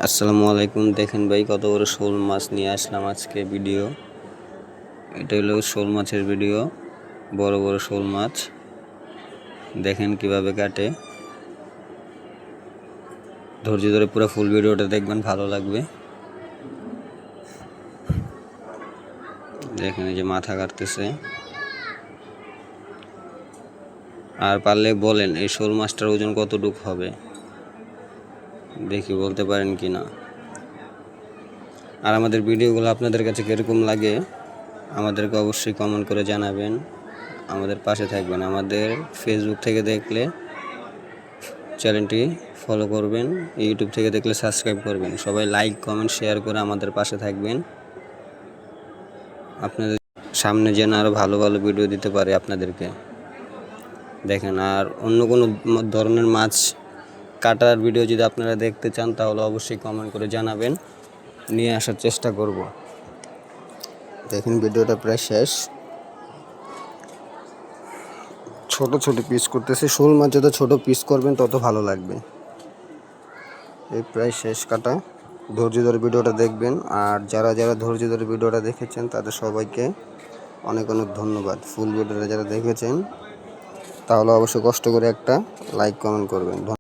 আসসালামু আলাইকুম। দেখেন ভাই, কত বড় শোল মাছ নিয়ে আসলাম আজকে ভিডিও। এটা হলো শোল মাছের ভিডিও। বড় বড় শোল মাছ দেখেন কিভাবে কাটে। ধৈর্য ধরে পুরো ফুল ভিডিওটা দেখবেন, ভালো লাগবে। দেখেন এই যে মাথা কাটতেছে। আর পারলে বলেন এই শোল মাছটার ওজন কতটুকু হবে, দেখি বলতে পারেন কি না। আর আমাদের ভিডিওগুলো আপনাদের কাছে কীরকম লাগে আমাদেরকে অবশ্যই কমেন্ট করে জানাবেন। আমাদের পাশে থাকবেন। আমাদের ফেসবুক থেকে দেখলে চ্যানেলটি ফলো করবেন, ইউটিউব থেকে দেখলে সাবস্ক্রাইব করবেন। সবাই লাইক কমেন্ট শেয়ার করে আমাদের পাশে থাকবেন। আপনাদের সামনে যেন আরও ভালো ভালো ভিডিও দিতে পারে আপনাদেরকে। দেখেন, আর অন্য কোনো ধরনের মাছ কাটার ভিডিও যদি আপনারা দেখতে চান তাহলে অবশ্যই কমেন্ট করে জানাবেন, নিয়ে আসার চেষ্টা করব। দেখেন ভিডিওটা প্রায় শেষ। ছোট ছোট পিস করতেছে। শোল মাছ যত ছোট পিস করবেন তত ভালো লাগবে। এই প্রায় শেষ কাটা। ধৈর্য ধরে ভিডিওটা দেখবেন। আর যারা যারা ধৈর্য ধরে ভিডিওটা দেখেছেন তাদের সবাইকে অনেক অনেক ধন্যবাদ। ফুল ভিডিওটা যারা দেখেছেন তাহলে অবশ্যই কষ্ট করে একটা লাইক কমেন্ট করবেন।